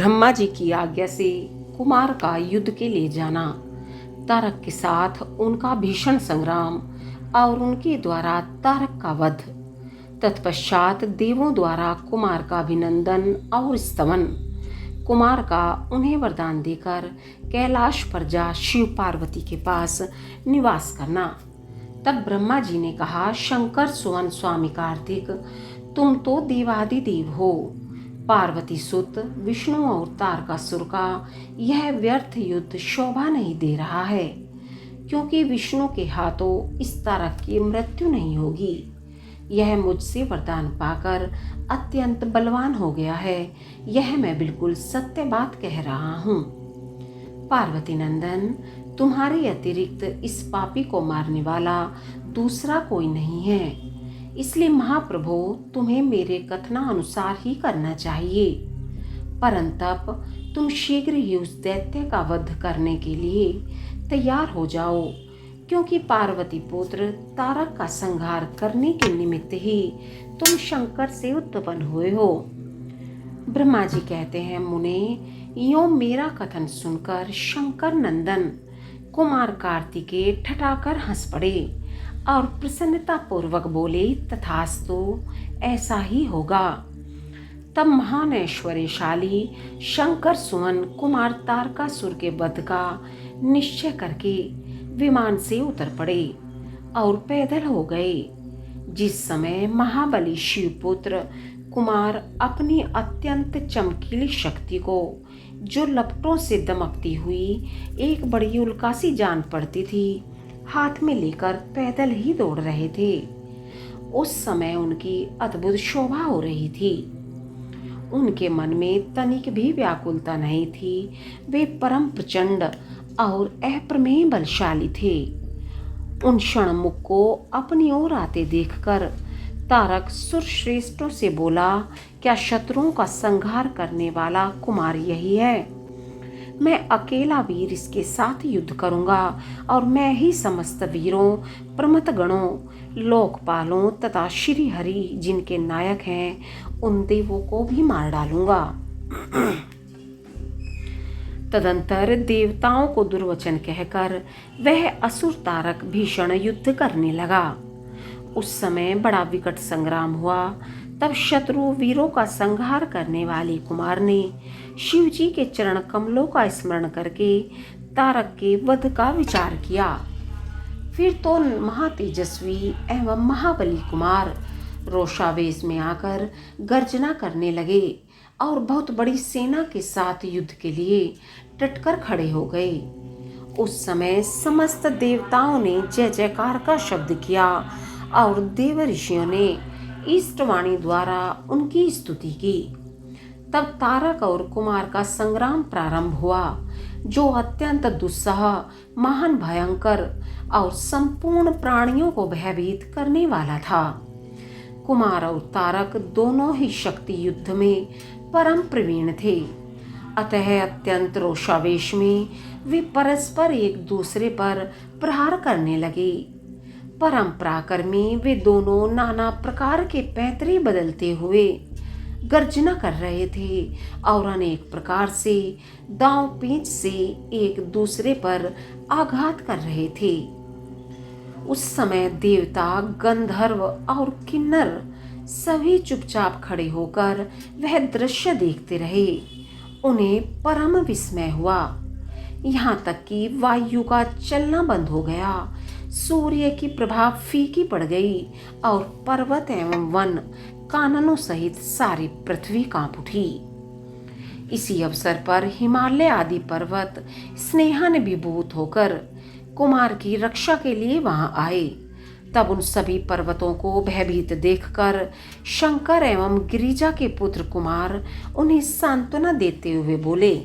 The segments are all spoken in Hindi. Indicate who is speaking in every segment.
Speaker 1: ब्रह्मा जी की आज्ञा से कुमार का युद्ध के लिए जाना, तारक के साथ उनका भीषण संग्राम और उनके द्वारा तारक का वध। तत्पश्चात देवों द्वारा कुमार का अभिनंदन और स्तवन। कुमार का उन्हें वरदान देकर कैलाश पर जा शिव पार्वती के पास निवास करना। तब ब्रह्मा जी ने कहा, शंकर सुवन स्वामी कार्तिक, तुम तो देवादिदेव हो। पार्वती सुत विष्णु और तारकासुर का यह व्यर्थ युद्ध शोभा नहीं दे रहा है, क्योंकि विष्णु के हाथों इस तारक की मृत्यु नहीं होगी। यह मुझसे वरदान पाकर अत्यंत बलवान हो गया है, यह मैं बिल्कुल सत्य बात कह रहा हूँ। पार्वती नंदन, तुम्हारे अतिरिक्त इस पापी को मारने वाला दूसरा कोई नहीं है, इसलिए महाप्रभु तुम्हें मेरे कथनानुसार ही करना चाहिए। परंतप तुम शीघ्र ही उस दैत्य का वध करने के लिए तैयार हो जाओ, क्योंकि पार्वती पुत्र तारक का संहार करने के निमित्त ही तुम शंकर से उत्पन्न हुए हो। ब्रह्मा जी कहते हैं, मुने, यो मेरा कथन सुनकर शंकर नंदन कुमार कार्तिकेय ठठाकर हंस पड़े और प्रसन्नता पूर्वक बोले, तथास्तु, ऐसा ही होगा। तब महान ऐश्वर्यशाली शंकर सुवन कुमार तारकासुर के वध का निश्चय करके विमान से उतर पड़े और पैदल हो गए। जिस समय महाबली शिवपुत्र कुमार अपनी अत्यंत चमकीली शक्ति को, जो लपटों से दमकती हुई एक बड़ी उल्कासी जान पड़ती थी, हाथ में लेकर पैदल ही दौड़ रहे थे, उस समय उनकी अद्भुत शोभा हो रही थी। उनके मन में तनिक भी व्याकुलता नहीं थी। वे परम प्रचंड और अप्रमेय बलशाली थे। उन क्षणमुख को अपनी ओर आते देखकर तारक सुरश्रेष्ठों से बोला, क्या शत्रुओं का संहार करने वाला कुमार यही है? मैं अकेला वीर इसके साथ युद्ध करूंगा और मैं ही समस्त वीरों, प्रमथ गणों, लोकपालों तथा श्री हरि जिनके नायक हैं, उन देवों को भी मार डालूंगा। तदंतर देवताओं को दुर्वचन कहकर वह असुर तारक भीषण युद्ध करने लगा। उस समय बड़ा विकट संग्राम हुआ। तब शत्रु वीरों का संहार करने वाले कुमार ने शिव जी के चरण कमलों का स्मरण करके तारक के वध का विचार किया। फिर तो महातेजस्वी एवं महाबली कुमार रोषावेश में आकर गर्जना करने लगे और बहुत बड़ी सेना के साथ युद्ध के लिए डटकर खड़े हो गए। उस समय समस्त देवताओं ने जय जयकार का शब्द किया और देव ऋषियों ने इष्टवाणी द्वारा उनकी स्तुति की। तब तारक और कुमार का संग्राम प्रारंभ हुआ, जो अत्यंत दुस्सह, महान, भयंकर और संपूर्ण प्राणियों को भयभीत करने वाला था। कुमार और तारक दोनों ही शक्ति युद्ध में परम प्रवीण थे, अतः अत्यंत रोषावेश में वे परस्पर एक दूसरे पर प्रहार करने लगे। परम पराक्रमी वे दोनों नाना प्रकार के पैतरे बदलते हुए गर्जना कर रहे थे और अनेक प्रकार से दांव पेंच से एक दूसरे पर आघात कर रहे थे। उस समय देवता, गंधर्व और किन्नर सभी चुपचाप खड़े होकर वह दृश्य देखते रहे। उन्हें परम विस्मय हुआ, यहाँ तक कि वायु का चलना बंद हो गया, सूर्य की प्रभा फीकी पड़ गई और पर्वत एवं वन काननों सहित सारी पृथ्वी कांप उठी। इसी अवसर पर हिमालय आदि पर्वत स्नेहानुभूत होकर कुमार की रक्षा के लिए वहां आए। तब उन सभी पर्वतों को भयभीत देखकर शंकर एवं गिरिजा के पुत्र कुमार उन्हें सांत्वना देते हुए बोले।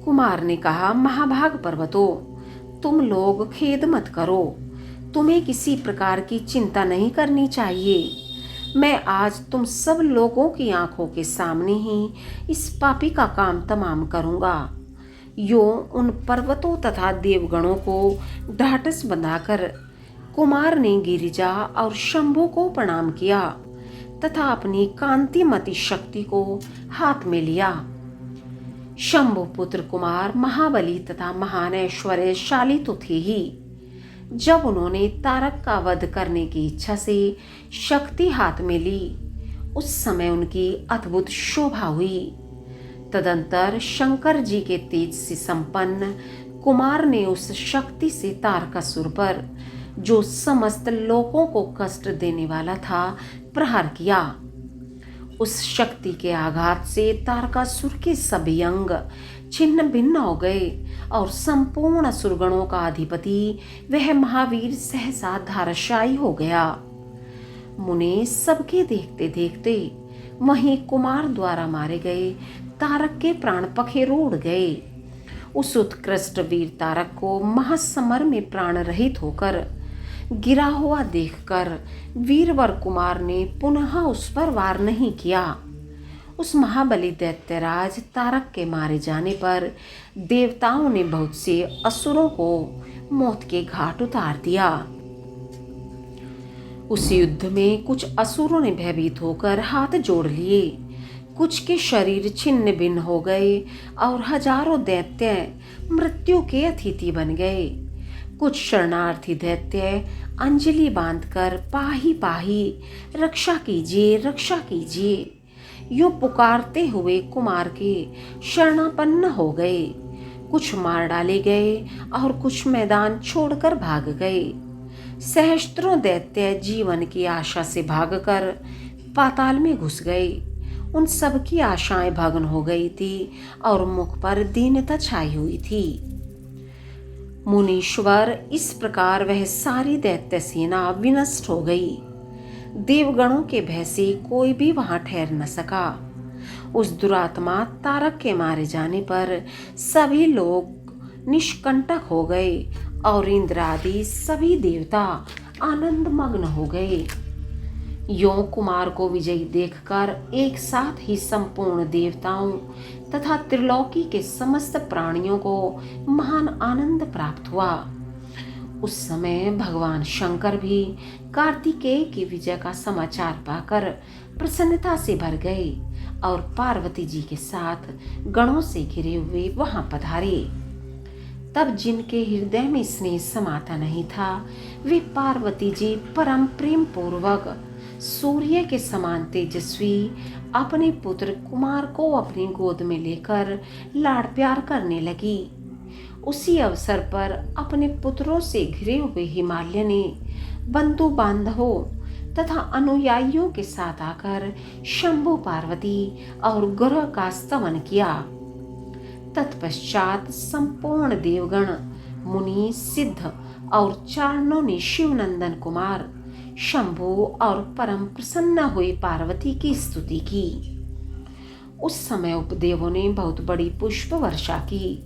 Speaker 1: कुमार ने कहा, महाभाग पर्वतों, तुम लोग खेद मत करो, तुम्हें किसी प्रकार की चिंता नहीं करनी चाहिए। मैं आज तुम सब लोगों की आंखों के सामने ही इस पापी का काम तमाम करूंगा। यो उन पर्वतों तथा देवगणों को ढाढ़स बंधाकर कुमार ने गिरिजा और शंभु को प्रणाम किया तथा अपनी कांतिमती शक्ति को हाथ में लिया। शंभु पुत्र कुमार महाबली तथा महान ऐश्वर्यशाली तो थे ही। जब उन्होंने तारक का वध करने की इच्छा से शक्ति हाथ में ली, उस समय उनकी अद्भुत शोभा हुई। तदंतर शंकर जी के तेज से संपन्न कुमार ने उस शक्ति से तारकासुर पर, जो समस्त लोगों को कष्ट देने वाला था, प्रहार किया। उस शक्ति के आघात से तारकासुर के सभी अंग छिन्न भिन्न हो गए और संपूर्ण असुरगणों का अधिपति वह महावीर सहसा धाराशायी हो गया। मुने सबके देखते देखते वहीं कुमार द्वारा मारे गए तारक के प्राण पखेरु उड़ गए। उस उत्कृष्ट वीर तारक को महासमर में प्राण रहित होकर गिरा हुआ देखकर वीरवर कुमार ने पुनः उस पर वार नहीं किया। उस महाबली दैत्यराज तारक के मारे जाने पर देवताओं ने बहुत से असुरों को मौत के घाट उतार दिया। उस युद्ध में कुछ असुरों ने भयभीत होकर हाथ जोड़ लिए, कुछ के शरीर छिन्न भिन्न हो गए और हजारों दैत्य मृत्यु के अतिथि बन गए। कुछ शरणार्थी दैत्य अंजलि बांधकर पाही पाही रक्षा कीजिए, रक्षा कीजिए, यूं पुकारते हुए कुमार के शरणापन्न हो गए। कुछ मार डाले गए और कुछ मैदान छोड़कर भाग गए। सहस्त्रों दैत्य जीवन की आशा से भागकर पाताल में घुस गए। उन सब की आशाएं भग्न हो गई थी और मुख पर दीनता छाई हुई थी। मुनीश्वर, इस प्रकार वह सारी दैत्य सेना विनष्ट हो गई। देवगणों के भय से कोई भी वहां ठहर न सका। उस दुरात्मा तारक के मारे जाने पर सभी लोग निष्कंटक हो गए और इंद्र आदि सभी देवता आनंद मग्न हो गए। यों कुमार को विजयी देखकर एक साथ ही संपूर्ण देवताओं तथा त्रिलोकी के समस्त प्राणियों को महान आनंद प्राप्त हुआ। उस समय भगवान शंकर भी कार्तिकेय की विजय का समाचार पाकर प्रसन्नता से भर गए और पार्वती जी के साथ गणों से घिरे हुए वहां पधारे। तब जिनके हृदय में स्नेह समाता नहीं था, वे पार्वती जी परम प्रेम पूर्वक सूर्य के समान तेजस्वी अपने पुत्र कुमार को अपनी गोद में लेकर लाड़ प्यार करने लगी। उसी अवसर पर अपने पुत्रों से घिरे हुए हिमालय ने बंधु बांधवों तथा अनुयायियों के साथ आकर शंभु, पार्वती और ग्रह का स्तवन किया। तत्पश्चात संपूर्ण देवगण, मुनि, सिद्ध और चारणों ने शिवनंदन कुमार शंभु और परम प्रसन्न हुए पार्वती की स्तुति की। उस समय उपदेवों ने बहुत बड़ी पुष्प वर्षा की।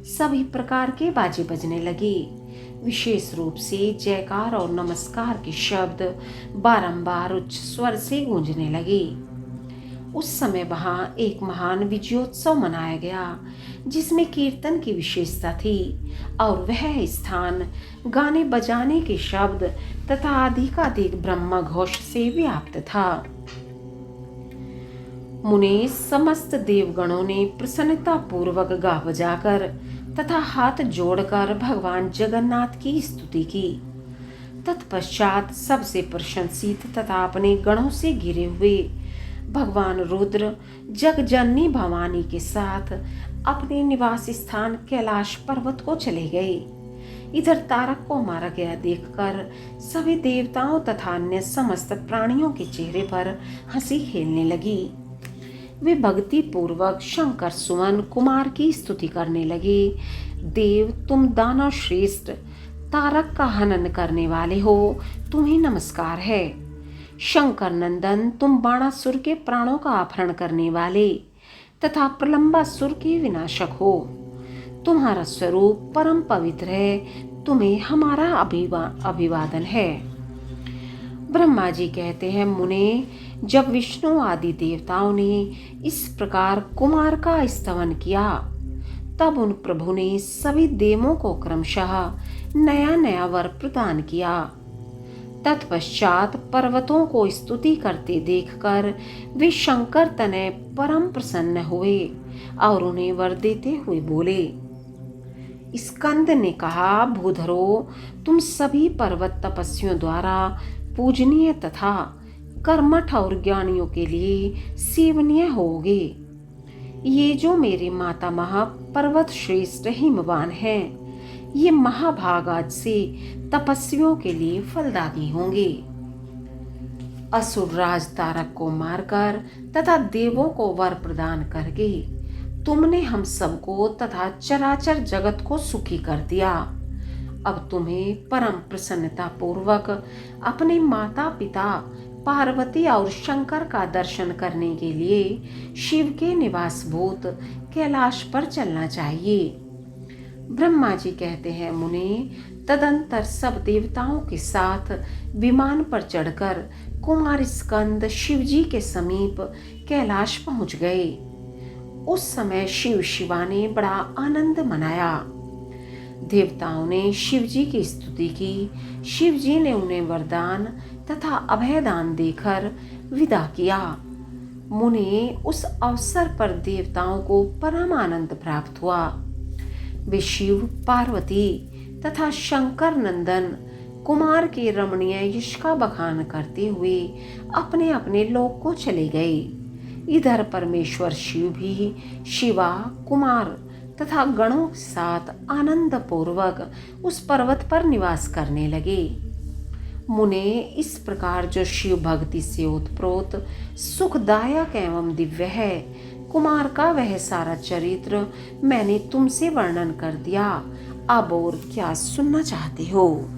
Speaker 1: सभी प्रकार के बाजे बजने लगे। विशेष रूप से जयकार और नमस्कार के शब्द बारंबार उच्च स्वर से गूंजने लगे। उस समय वहां एक महान विजयोत्सव मनाया गया, जिसमें कीर्तन की विशेषता थी और वह स्थान गाने बजाने के शब्द तथा अधिकाधिक ब्रह्म घोष से व्याप्त था। मुने, समस्त देवगणों ने प्रसन्नता पूर्वक गा बजाकर तथा हाथ जोड़कर भगवान जगन्नाथ की स्तुति की। तत्पश्चात सबसे प्रशंसित तथा अपने गणों से घिरे हुए भगवान रुद्र जगजननी भवानी के साथ अपने निवास स्थान कैलाश पर्वत को चले गए। इधर तारक को मारा गया देखकर सभी देवताओं तथा अन्य समस्त प्राणियों के चेहरे पर हंसी खेलने लगी। वे भक्ति पूर्वक शंकर सुमन कुमार की स्तुति करने लगे। देव, तुम दानव श्रेष्ठ तारक का हनन करने वाले हो, तुम्हें नमस्कार है। शंकर नंदन, तुम बाणासुर के प्राणों का अपहरण करने वाले तथा प्रलंबासुर के विनाशक हो। तुम्हारा स्वरूप परम पवित्र है, तुम्हें हमारा अभिवादन है। ब्रह्मा जी कहते हैं, मुने, जब विष्णु आदि देवताओं ने इस प्रकार कुमार का स्तवन किया, तब उन प्रभु ने सभी देवों को क्रमशः नया नया वर प्रदान किया। तत्पश्चात पर्वतों को स्तुति करते देखकर वे शंकर तनय परम प्रसन्न हुए और उन्हें वर देते हुए बोले। स्कंद ने कहा, भूधरो, तुम सभी पर्वत तपस्वियों द्वारा पूजनीय तथा कर्मठ और ज्ञानियों के लिए सेवनीय होगे। ये जो मेरे मातामह पर्वत श्रेष्ठ हिमवान हैं, ये महाभाग आज से तपस्वियों के लिए फलदायी होंगे। असुरराज तारक को मारकर तथा देवों को वर प्रदान करके तुमने हम सबको तथा चराचर जगत को सुखी कर दिया। अब तुम्हें परम प्रसन्नता पूर्वक अपने माता पिता पार्वती और शंकर का दर्शन करने के लिए शिव के निवास भूत कैलाश पर चलना चाहिए। ब्रह्मा जी कहते हैं, मुने, तदंतर सब देवताओं के साथ विमान पर चढ़कर कुमार स्कंद शिव जी के समीप कैलाश पहुंच गए। उस समय शिव शिवा ने बड़ा आनंद मनाया। देवताओं ने शिव जी की स्तुति की। शिव जी ने उन्हें वरदान तथा अभयदान देकर विदा किया। मुने, उस अवसर पर देवताओं को परम आनंद प्राप्त हुआ। वे शिव, पार्वती तथा शंकर नंदन कुमार के रमणीय यश का बखान करते हुए अपने अपने लोक को चले गए। इधर परमेश्वर शिव भी शिवा, कुमार तथा गणों के साथ आनंद पूर्वक उस पर्वत पर निवास करने लगे। मुने, इस प्रकार जो शिव भक्ति से ओतप्रोत सुखदायक एवं दिव्य है, कुमार का वह सारा चरित्र मैंने तुमसे वर्णन कर दिया। अब और क्या सुनना चाहते हो?